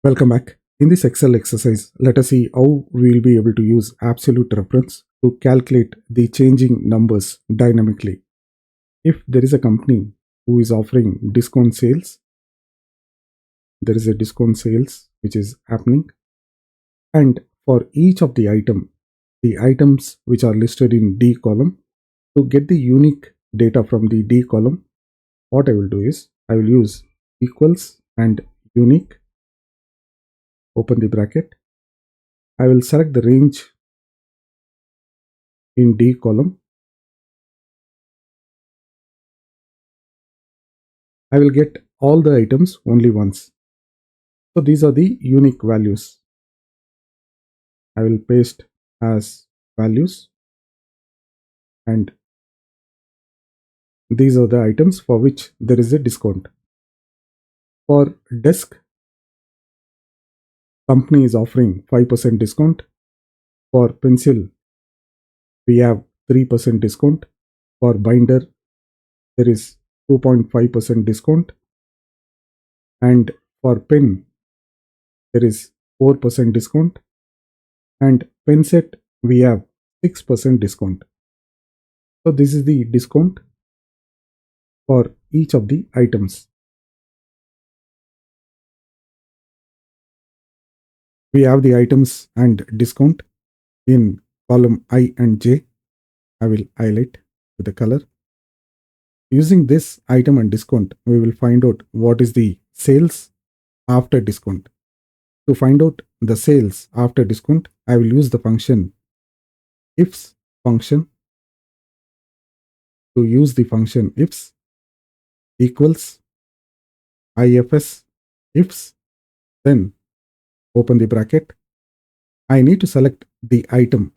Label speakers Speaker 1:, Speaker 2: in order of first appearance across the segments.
Speaker 1: Welcome back. In this Excel exercise, let us see how we will be able to use absolute reference to calculate the changing numbers dynamically. If there is a company who is offering discount sales, there is a discount sales which is happening, and for each of the items which are listed in D column, to get the unique data from the D column, what I will do is I will use equals and unique, open the bracket. I will select the range in D column. I will get all the items only once. So these are the unique values. I will paste as values, and these are the items for which there is a discount. For desk, company is offering 5% discount. For pencil, we have 3% discount. For binder, there is 2.5% discount. And for pen, there is 4% discount. And pen set, we have 6% discount. So this is the discount for each of the items. We have the items and discount in column I and J. I will highlight with the color. Using this item and discount, we will find out what is the sales after discount. To find out the sales after discount, I will use the function ifs function. To use the function ifs equals ifs ifs, then open the bracket. I need to select the item.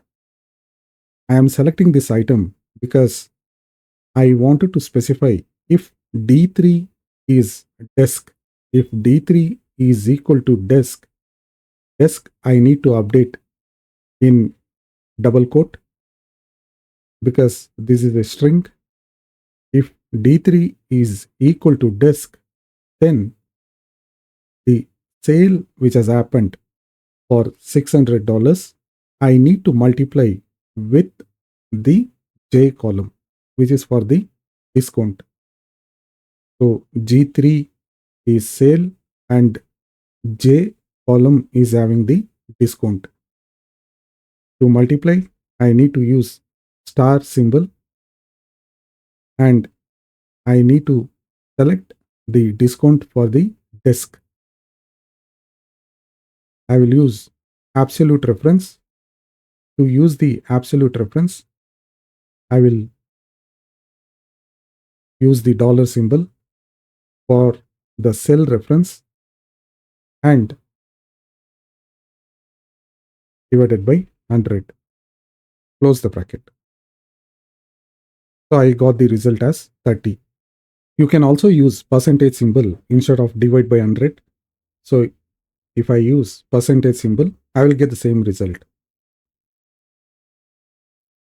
Speaker 1: I am selecting this item because I wanted to specify if D3 is desk. If D3 is equal to desk I need to update in double quote because this is a string. If D3 is equal to desk, then the sale which has happened for $600, I need to multiply with the J column, which is for the discount. So G3 is sale and J column is having the discount. To multiply, I need to use star symbol and I need to select the discount for the desk. I will use absolute reference. To use the absolute reference, I will use the dollar symbol for the cell reference and divided by 100. Close the bracket. So I got the result as 30. You can also use percentage symbol instead of divide by 100. So if I use percentage symbol, I will get the same result.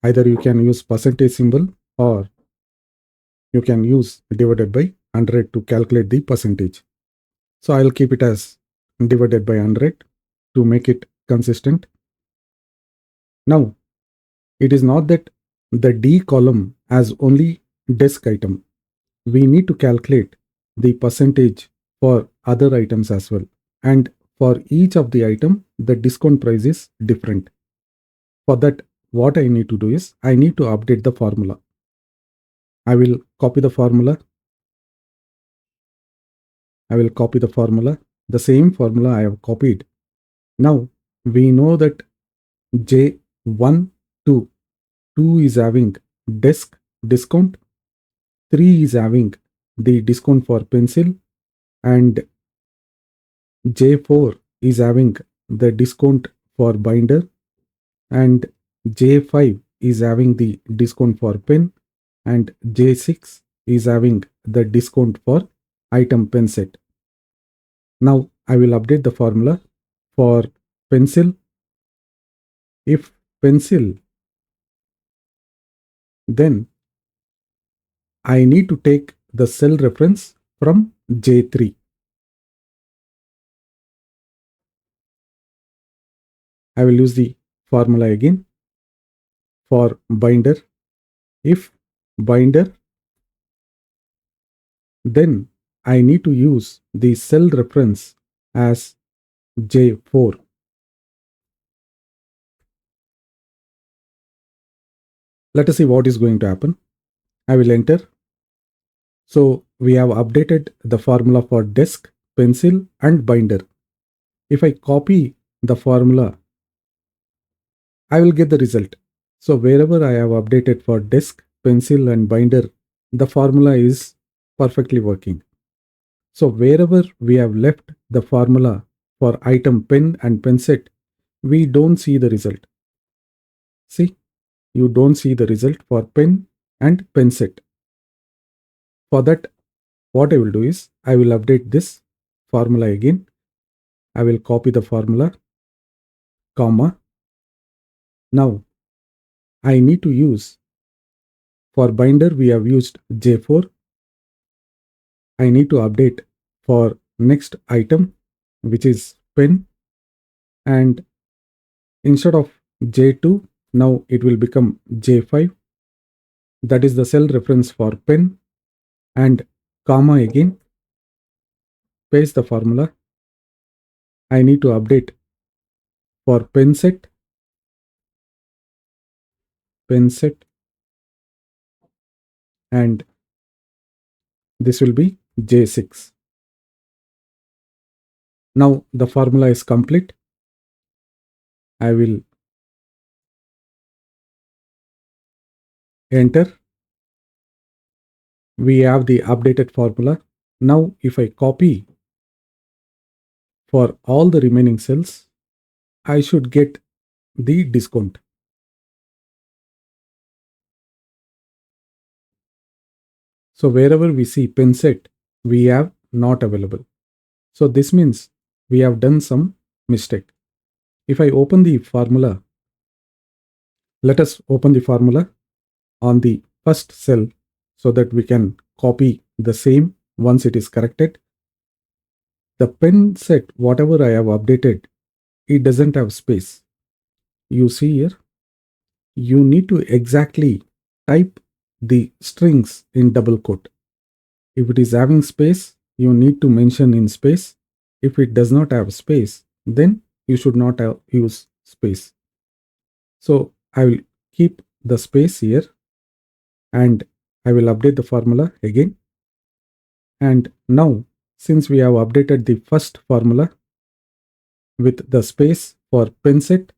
Speaker 1: Either you can use percentage symbol or you can use divided by 100 to calculate the percentage. So I'll keep it as divided by 100 to make it consistent. Now, it is not that the D column has only desk item. We need to calculate the percentage for other items as well. And for each of the item, the discount price is different. For that, what I need to do is I need to update the formula. I will copy the formula. The same formula I have copied. Now we know that J1, 2 is having desk discount, 3 is having the discount for pencil, and J4 is having the discount for binder, and J5 is having the discount for pen, and J6 is having the discount for item pen set. Now I will update the formula for pencil. If pencil, then I need to take the cell reference from J3. I will use the formula again for binder. If binder, then I need to use the cell reference as J4. Let us see what is going to happen. I will enter. So we have updated the formula for desk, pencil and binder. If I copy the formula, I will get the result. So wherever I have updated for desk, pencil and binder, the formula is perfectly working. So wherever we have left the formula for item pen and pen set, we don't see the result. See, you don't see the result for pen and pen set. For that, what I will do is, I will update this formula again. I will copy the formula, comma. Now, I need to use, for binder we have used J4. I need to update for next item, which is pen, and instead of J2, now it will become J5. That is the cell reference for pen, and comma again, paste the formula. I need to update for pen set, and this will be J6. Now the formula is complete. I will enter. We have the updated formula. Now if I copy for all the remaining cells, I should get the discount. So wherever we see pen set, we have not available. So this means we have done some mistake. If I open the formula, let us open the formula on the first cell so that we can copy the same once it is corrected. The pen set, whatever I have updated, it doesn't have space. You see here, you need to exactly type the strings in double quote. If it is having space, you need to mention in space. If it does not have space, then you should not use space. So I will keep the space here, and I will update the formula again. And now, since we have updated the first formula with the space for pen set,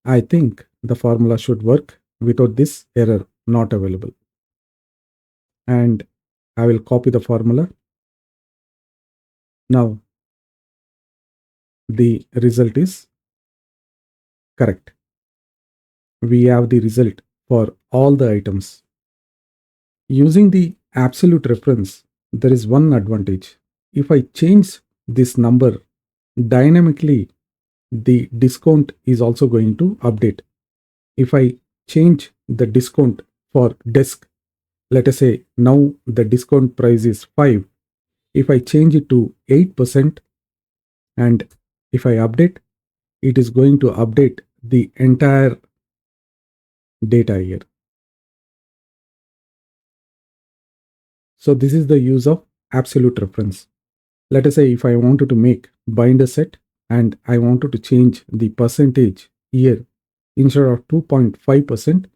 Speaker 1: I think the formula should work without this error not available. And I will copy the formula. Now the result is correct. We have the result for all the items. Using the absolute reference, there is one advantage. If I change this number dynamically, the discount is also going to update. If I change the discount for desk, let us say now the discount price is 5. If I change it to 8% and if I update, it is going to update the entire data here. So this is the use of absolute reference. Let us say if I wanted to make binder set and I wanted to change the percentage here, instead of 2.5%,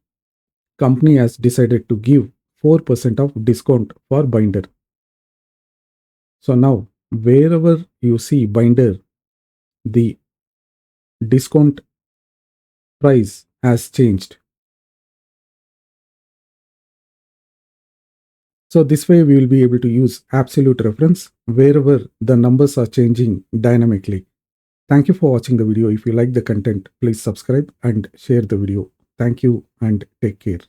Speaker 1: company has decided to give 4% of discount for binder. So now wherever you see binder, the discount price has changed. So this way we will be able to use absolute reference wherever the numbers are changing dynamically. Thank you for watching the video. If you like the content, please subscribe and share the video. Thank you and take care.